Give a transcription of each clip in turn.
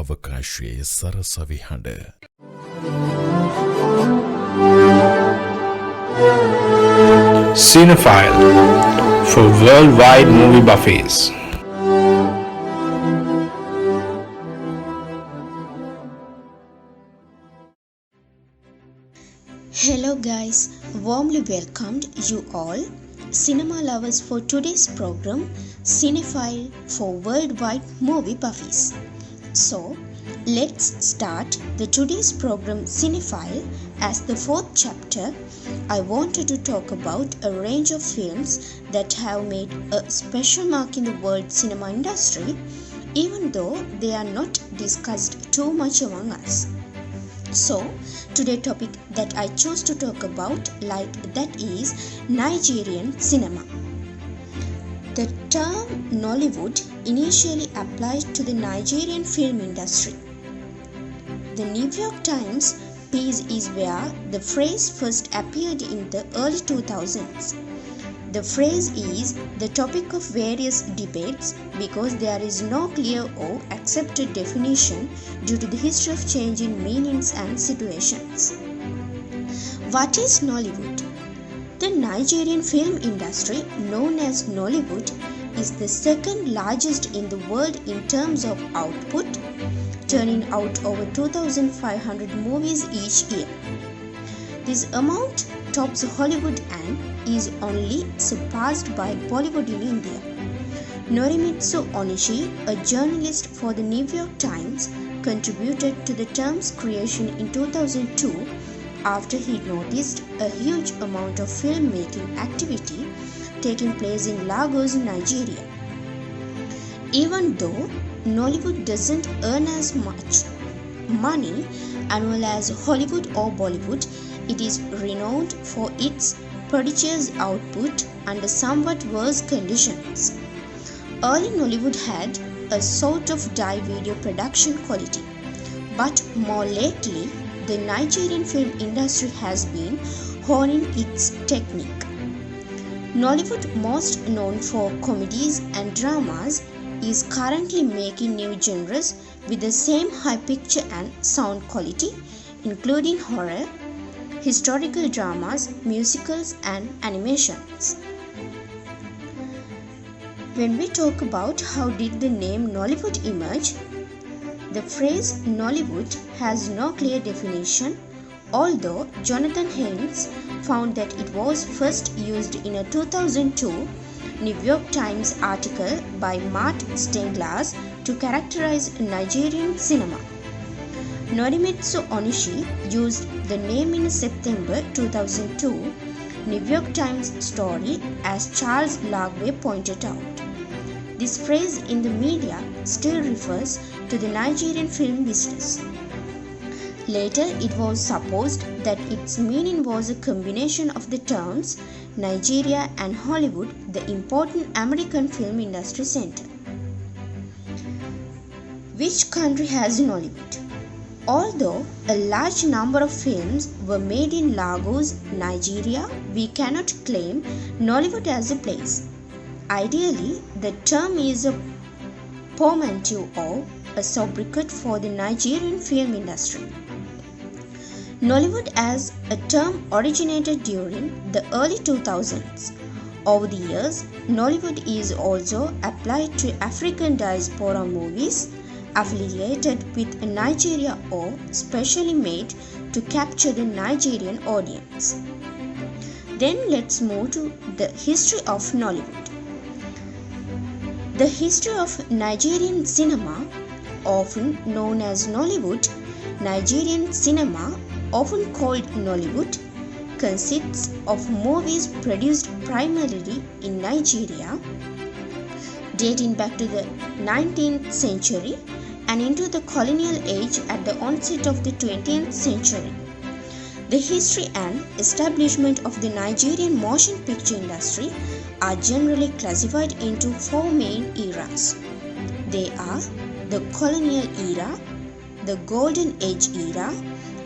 අවකාශයේ සරසවි හඬ. CINEPHILE for worldwide movie buffies. Hello guys, warmly welcomed you all cinema lovers for today's program CINEPHILE for worldwide movie buffies. So let's start the today's program CINEPHILE. As the fourth chapter, I wanted to talk about a range of films that have made a special mark in the world cinema industry, even though they are not discussed too much among us. So, today's topic that I chose to talk about that is Nigerian cinema. The term Nollywood initially applied to the Nigerian film industry. The New York Times piece is where the phrase first appeared in the early 2000s. The phrase is the topic of various debates because there is no clear or accepted definition due to the history of change in meanings and situations. What is Nollywood? The Nigerian film industry, known as Nollywood, is the second largest in the world in terms of output, turning out over 2,500 movies each year. This amount tops Hollywood and is only surpassed by Bollywood in India. Norimitsu Onishi, a journalist for the New York Times, contributed to the term's creation in 2002 after he noticed a huge amount of filmmaking activity taking place in Lagos, Nigeria. Even though Nollywood doesn't earn as much money annual as Hollywood or Bollywood, it is renowned for its prodigious output under somewhat worse conditions. Early Nollywood had a sort of die video production quality, but more lately, the Nigerian film industry has been honing its technique. Nollywood, most known for comedies and dramas, is currently making new genres with the same high picture and sound quality, including horror, historical dramas, musicals and animations. When we talk about how did the name Nollywood emerge, the phrase Nollywood has no clear definition, although Jonathan Haynes found that it was first used in a 2002 New York Times article by Mart Stenglas to characterize Nigerian cinema. Norimitsu Onishi used the name in a September 2002 New York Times story, as Charles Lagway pointed out. This phrase in the media still refers to the Nigerian film business. Later, it was supposed that its meaning was a combination of the terms Nigeria and Hollywood, the important American film industry center. Which country has Nollywood? Although a large number of films were made in Lagos, Nigeria, we cannot claim Nollywood as a place. Ideally, the term is a portmanteau or a sobriquet for the Nigerian film industry. Nollywood as a term originated during the early 2000s. Over the years, Nollywood is also applied to African diaspora movies affiliated with Nigeria or specially made to capture the Nigerian audience. Then let's move to the history of Nollywood. The history of Nigerian cinema, often known as Nollywood, Nigerian cinema, often called Nollywood, consists of movies produced primarily in Nigeria, dating back to the 19th century and into the colonial age at the onset of the 20th century. The history and establishment of the Nigerian motion picture industry are generally classified into four main eras. They are the colonial era, the golden age era,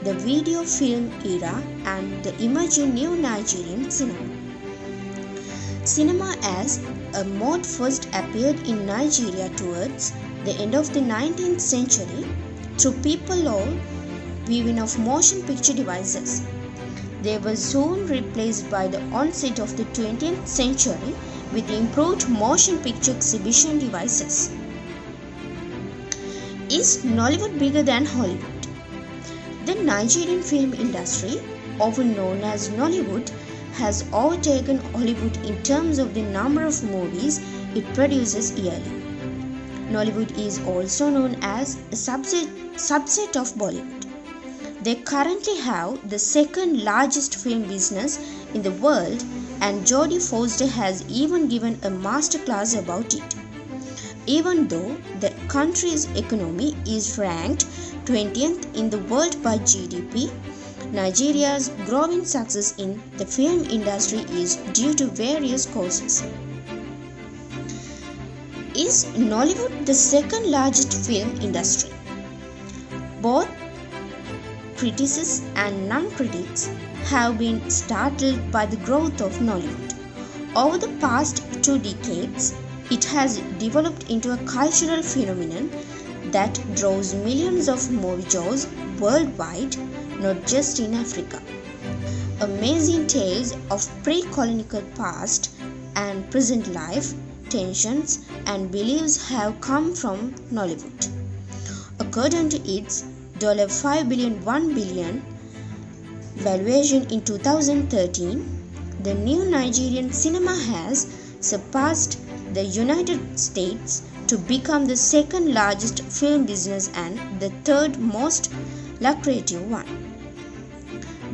the video film era, and the emerging new Nigerian cinema. Cinema as a mode first appeared in Nigeria towards the end of the 19th century through people all viewing of motion picture devices. They were soon replaced by the onset of the 20th century with improved motion picture exhibition devices. Is Nollywood bigger than Hollywood? The Nigerian film industry, often known as Nollywood, has overtaken Hollywood in terms of the number of movies it produces yearly. Nollywood is also known as a subset of Bollywood. They currently have the second largest film business in the world, and Jodie Foster has even given a masterclass about it. Even though the country's economy is ranked 20th in the world by GDP, Nigeria's growing success in the film industry is due to various causes. Is Nollywood the second largest film industry? Both critics and non-critics have been startled by the growth of Nollywood. Over the past 2 decades, it has developed into a cultural phenomenon that draws millions of moviegoers worldwide, not just in Africa. Amazing tales of pre-colonial past and present life, tensions and beliefs have come from Nollywood. According to its $5 billion, $1 billion valuation in 2013, the new Nigerian cinema has surpassed the United States to become the second largest film business and the third most lucrative one.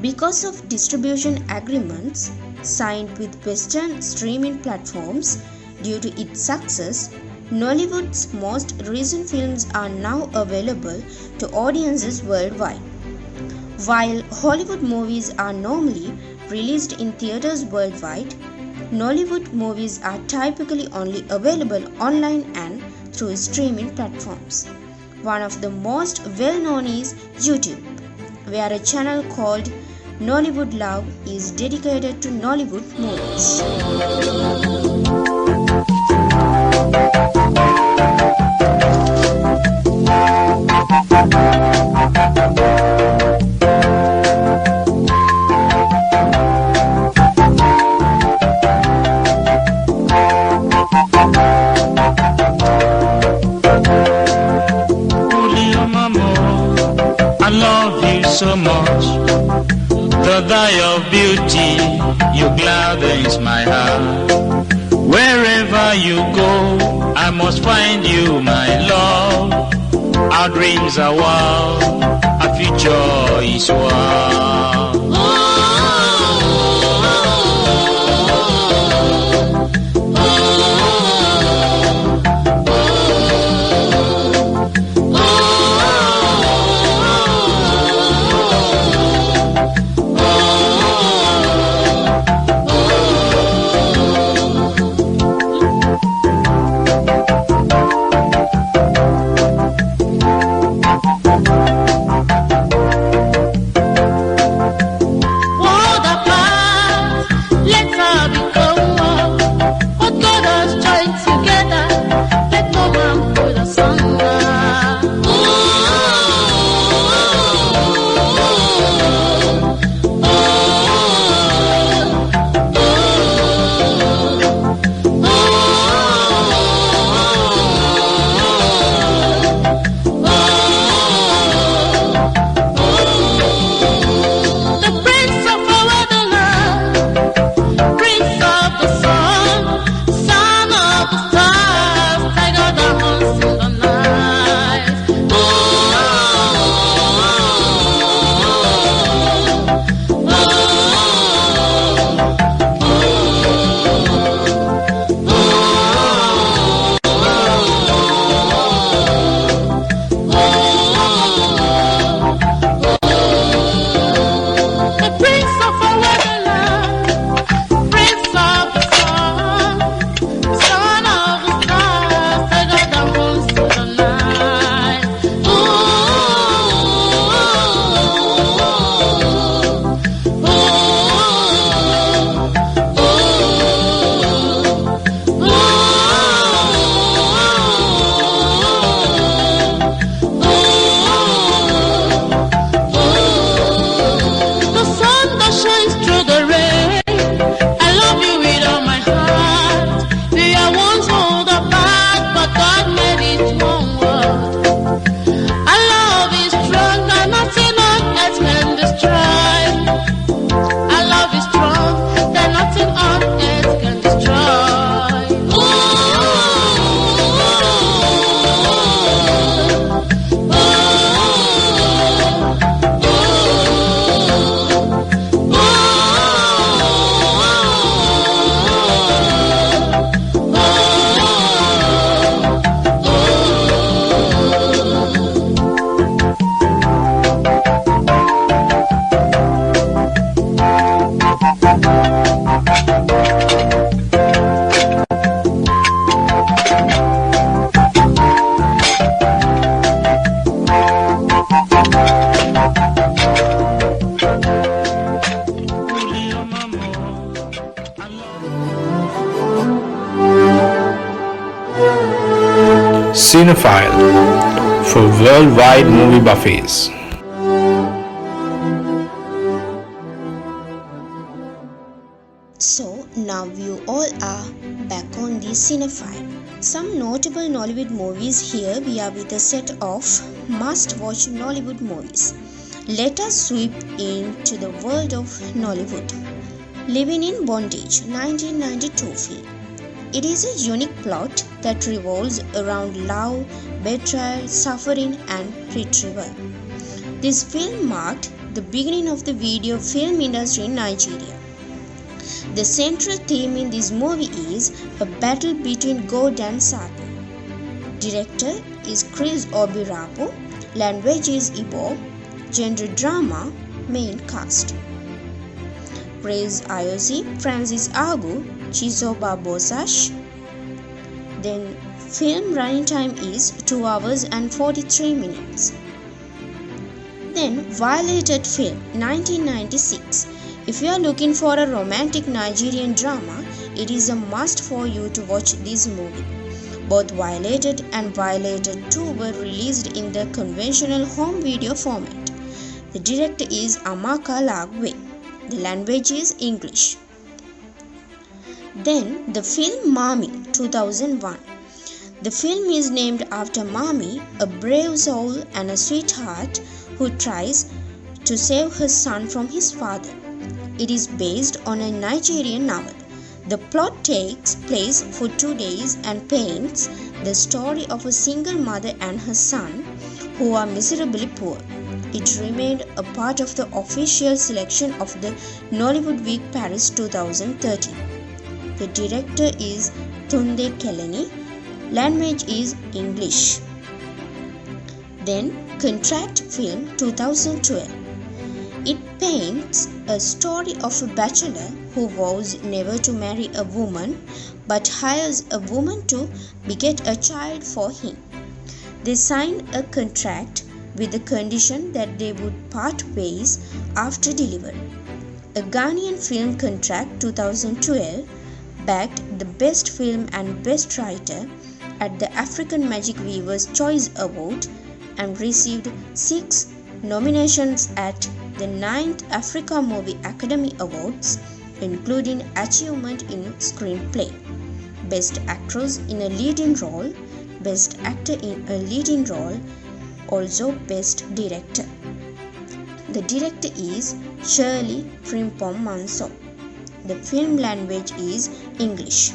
Because of distribution agreements signed with Western streaming platforms, due to its success, Nollywood's most recent films are now available to audiences worldwide. While Hollywood movies are normally released in theaters worldwide, Nollywood movies are typically only available online and through streaming platforms. One of the most well-known is YouTube, where a channel called Nollywood Love is dedicated to Nollywood movies. I love you so much. The dye of beauty, you gladdens my heart. Wherever you go, I must find you, my love. Our dreams are wild, our future is wild. CINEPHILE for worldwide movie buffies. So now you all are back on the Cinephile. Some notable Nollywood movies. Here we are with a set of must-watch Nollywood movies. Let us sweep into the world of Nollywood. Living in Bondage, 1992 film. It is a unique plot that revolves around love, betrayal, suffering and retrieval. This film marked the beginning of the video film industry in Nigeria. The central theme in this movie is a battle between God and Satan. Director is Chris Obirapo, language is Igbo, genre drama, main cast. Grace Iozi, Francis Agu, Chizoba Bosash. Then film running time is 2 hours and 43 minutes. Then Violated film, 1996. If you are looking for a romantic Nigerian drama, it is a must for you to watch this movie. Both Violated and Violated 2 were released in the conventional home video format. The director is Amaka Lagwe. The language is English. Then the film Mami, 2001. The film is named after Mami, a brave soul and a sweetheart who tries to save her son from his father. It is based on a Nigerian novel. The plot takes place for 2 days and paints the story of a single mother and her son who are miserably poor. It remained a part of the official selection of the Nollywood Week Paris 2013. The director is Tunde Keleni. Language is English. Then Contract film 2012. It paints a story of a bachelor who vows never to marry a woman but hires a woman to beget a child for him. They sign a contract with the condition that they would part ways after delivery. A Ghanaian film Contract 2012 bagged the Best Film and Best Writer at the African Magic Viewers' Choice Award and received 6 nominations at the 9th Africa Movie Academy Awards, including Achievement in Screenplay, Best Actress in a Leading Role, Best Actor in a Leading Role, also Best Director. The director is Shirley Frimpong Manso. The film language is English.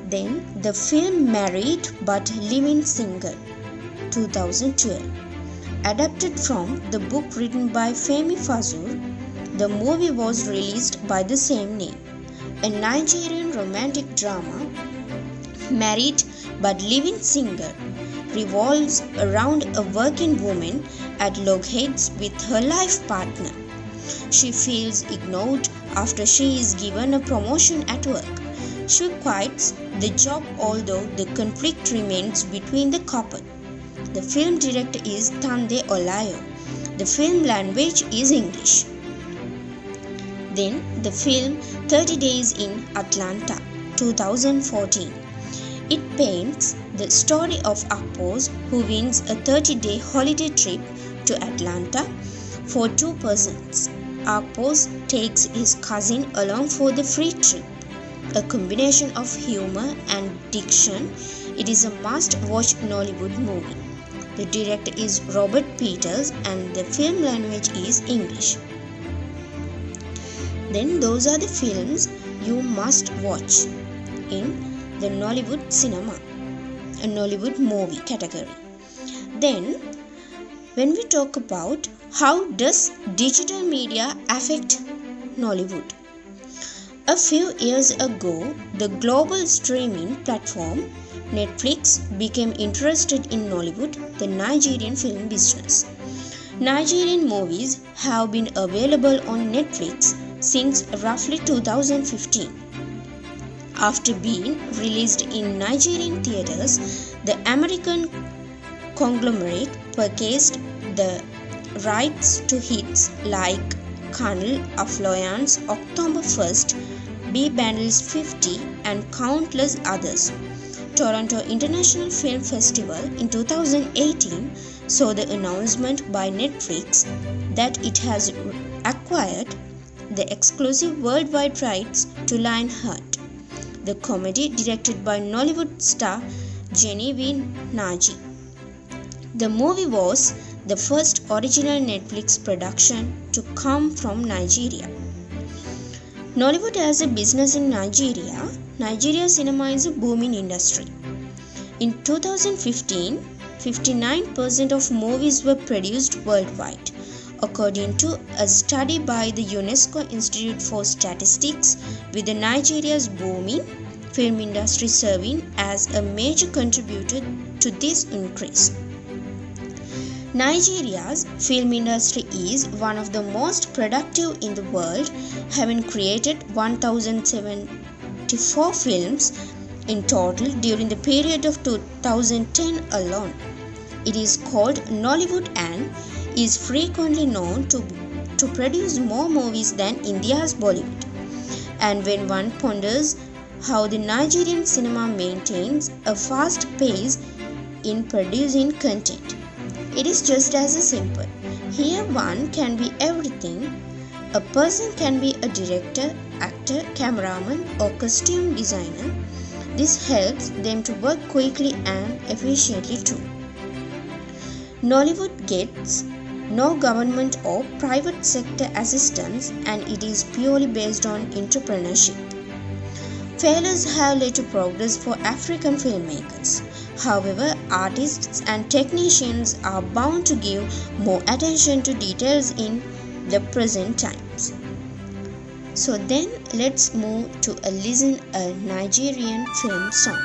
Then the film Married but Living Single, 2012. Adapted from the book written by Femi Fazul, the movie was released by the same name. A Nigerian romantic drama, Married but Living Single, revolves around a working woman at loggerheads with her life partner. She feels ignored after she is given a promotion at work. She quits the job although the conflict remains between the couple. The film director is Tande Olayo. The film language is English. Then the film 30 Days in Atlanta, 2014. It paints the story of Akpos who wins a 30-day holiday trip to Atlanta for 2 persons. Akpos takes his cousin along for the free trip. A combination of humor and diction, it is a must-watch Nollywood movie. The director is Robert Peters and the film language is English. Then those are the films you must watch in the Nollywood cinema, a Nollywood movie category. Then when we talk about how does digital media affect Nollywood? A few years ago, the global streaming platform Netflix became interested in Nollywood, the Nigerian film business. Nigerian movies have been available on Netflix since roughly 2015. After being released in Nigerian theaters, the American conglomerate purchased the rights to hits like Colonel Affluence, October 1st, B Bundles 50 and countless others. Toronto International Film Festival in 2018 saw the announcement by Netflix that it has acquired the exclusive worldwide rights to Lionheart, the comedy directed by Nollywood star Genevieve Naji. The movie was the first original Netflix production to come from Nigeria. Nollywood has a business in Nigeria. Nigeria cinema is a booming industry. In 2015, 59% of movies were produced worldwide, according to a study by the UNESCO Institute for Statistics, with Nigeria's booming film industry serving as a major contributor to this increase. Nigeria's film industry is one of the most productive in the world, having created 1,074 films in total during the period of 2010 alone. It is called Nollywood and is frequently known to produce more movies than India's Bollywood. And when one ponders how the Nigerian cinema maintains a fast pace in producing content, it is just as simple. Here one can be everything. A person can be a director, actor, cameraman or costume designer. This helps them to work quickly and efficiently too. Nollywood gets no government or private sector assistance and it is purely based on entrepreneurship. Failures have led to progress for African filmmakers. However, artists and technicians are bound to give more attention to details in the present times. So then let's move to listen a Nigerian film song.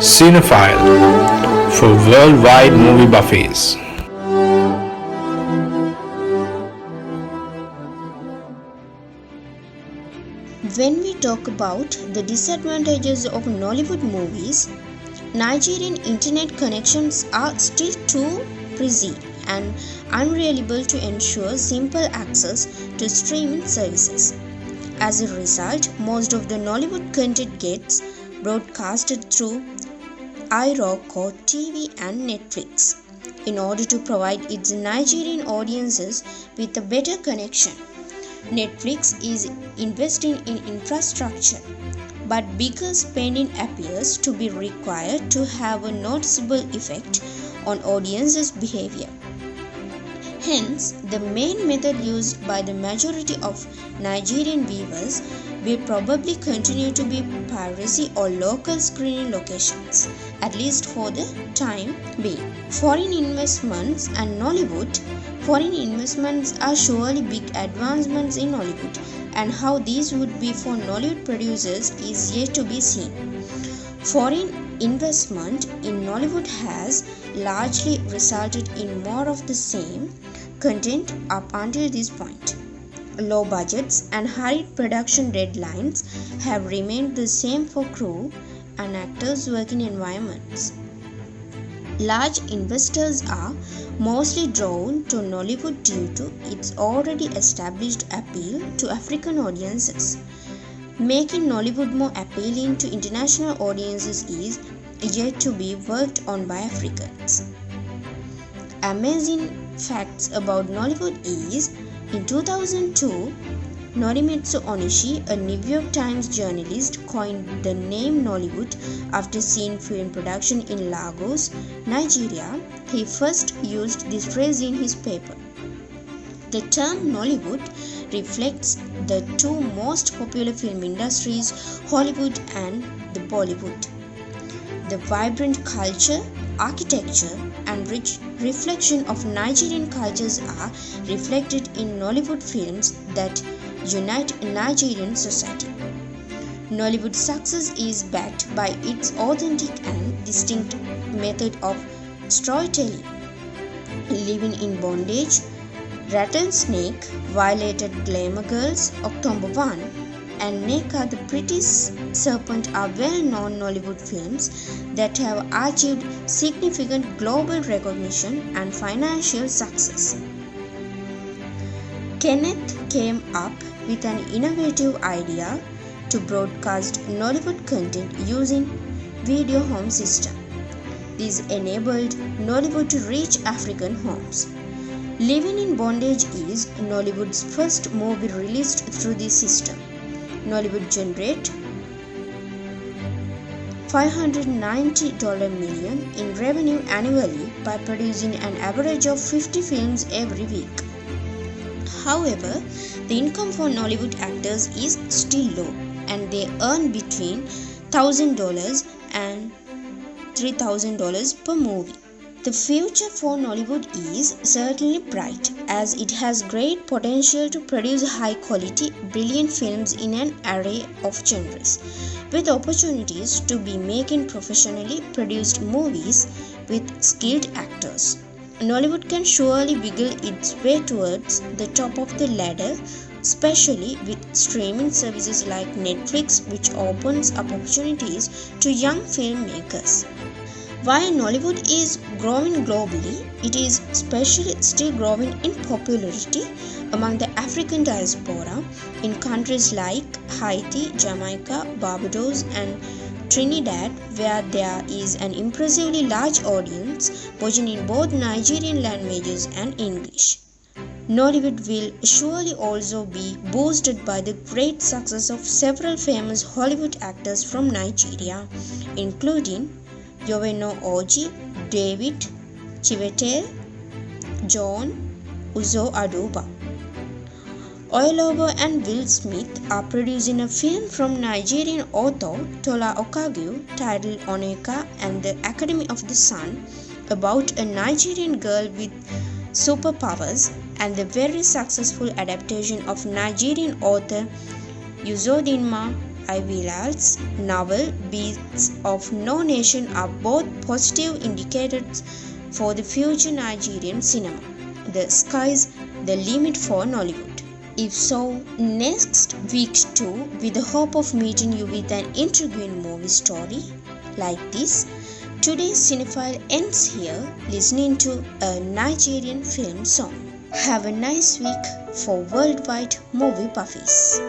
CINEPHILE for worldwide movie buffies. When we talk about the disadvantages of Nollywood movies, Nigerian internet connections are still too busy and unreliable to ensure simple access to streaming services. As a result, most of the Nollywood content gets broadcasted through iRock TV and Netflix in order to provide its Nigerian audiences with a better connection. Netflix is investing in infrastructure, but bigger spending appears to be required to have a noticeable effect on audiences' behavior. Hence, the main method used by the majority of Nigerian viewers will probably continue to be piracy or local screening locations, at least for the time being. Foreign investments are surely big advancements in Nollywood, and how these would be for Nollywood producers is yet to be seen. Foreign investment in Nollywood has largely resulted in more of the same content up until this point. Low budgets and hurried production deadlines have remained the same for crew and actors' working environments. Large investors are mostly drawn to Nollywood due to its already established appeal to African audiences. Making Nollywood more appealing to international audiences is yet to be worked on by Africans. Amazing facts about Nollywood is, in 2002, Norimitsu Onishi, a New York Times journalist, coined the name Nollywood after seeing film production in Lagos, Nigeria. He first used this phrase in his paper. The term Nollywood reflects the two most popular film industries, Hollywood and the Bollywood. The vibrant culture, architecture, and rich reflection of Nigerian cultures are reflected in Nollywood films that unite Nigerian society. Nollywood's success is backed by its authentic and distinct method of storytelling. Living in Bondage, Rattlesnake, Violated Glamour Girls, October 1, and Neka the Pretty Serpent are well-known Nollywood films that have achieved significant global recognition and financial success. Kenneth came up with an innovative idea to broadcast Nollywood content using video home system. This enabled Nollywood to reach African homes. Living in Bondage is Nollywood's first movie released through this system. Nollywood generated $590 million in revenue annually by producing an average of 50 films every week. However, the income for Nollywood actors is still low, and they earn between $1,000 and $3,000 per movie. The future for Nollywood is certainly bright, as it has great potential to produce high-quality, brilliant films in an array of genres, with opportunities to be making professionally produced movies with skilled actors. Nollywood can surely wiggle its way towards the top of the ladder, especially with streaming services like Netflix, which opens up opportunities to young filmmakers. While Nollywood is growing globally, it is especially still growing in popularity among the African diaspora in countries like Haiti, Jamaica, Barbados, and Trinidad, where there is an impressively large audience watching in both Nigerian languages and English. Nollywood will surely also be boosted by the great success of several famous Hollywood actors from Nigeria, including Yoweno Oji, David Chiwetel, John Uzo Aduba. Oyolobo and Will Smith are producing a film from Nigerian author Tola Okagyu titled Oneka and the Academy of the Sun, about a Nigerian girl with superpowers, and the very successful adaptation of Nigerian author Uzodinma Ivilal's novel Beasts of No Nation are both positive indicators for the future Nigerian cinema. The sky's the limit for Nollywood. If so, next week too, with the hope of meeting you with an intriguing movie story like this, today's Cinephile ends here listening to a Nigerian film song. Have a nice week for Worldwide Movie Buffies.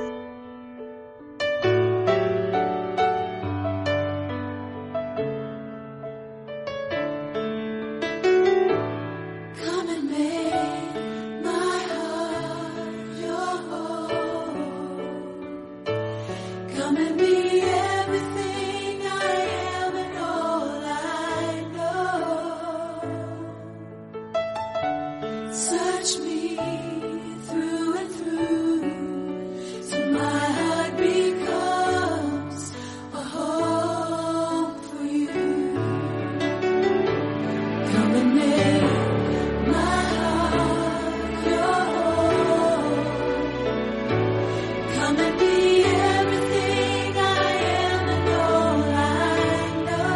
Search me through and through, till my heart becomes a home for you. Come and make my heart your home. Come and be everything I am and all I know.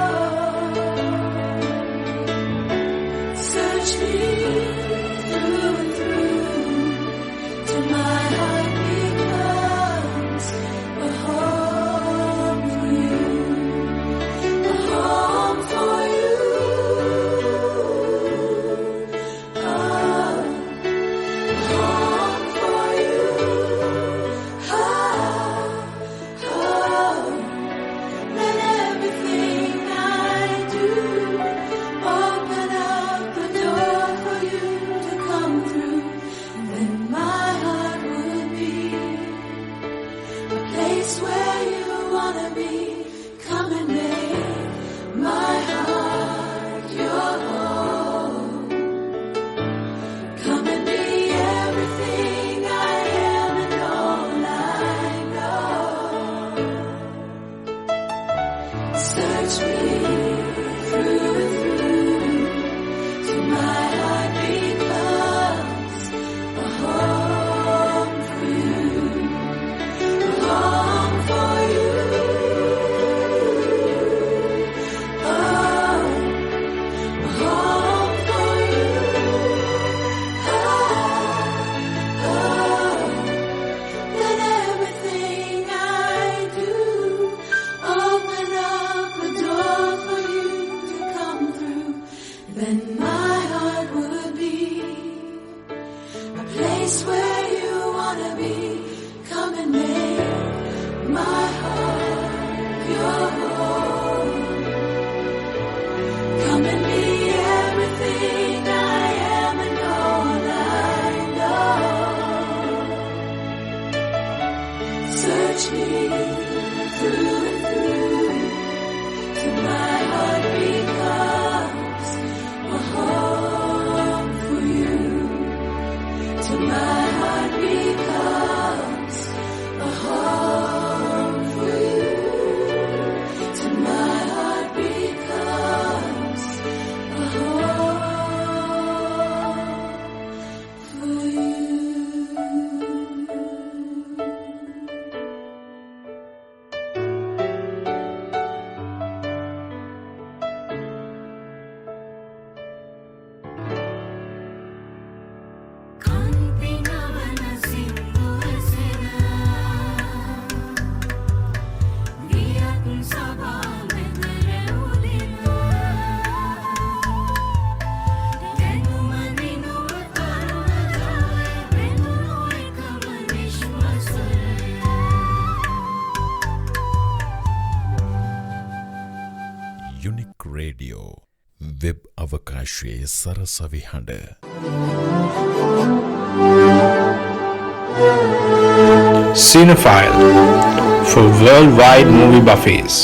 Search me through and through, till my heart becomes a home for you, a home for you. A home for you. Let everything I do open up the door for you to come through, and then my heart would be a place where you wanna be. Come and make my heart your home. Come and be everything I am and all I know. Search me through and through, till my heart becomes a home for you, a home for you. Oh, a home for you. Let everything I do open up a door for you to come through. Then my heart would be a place where you wanna be. Come and make my heart your home. Come and be everything I am and all I know. Search me through and through, till my heart becomes a home for you, till my heart becomes a home for you, till my heart becomes a home for you. Unik Radio web අවකාශයේ සරසවි හඬ CINEPHILE for worldwide movie buffies.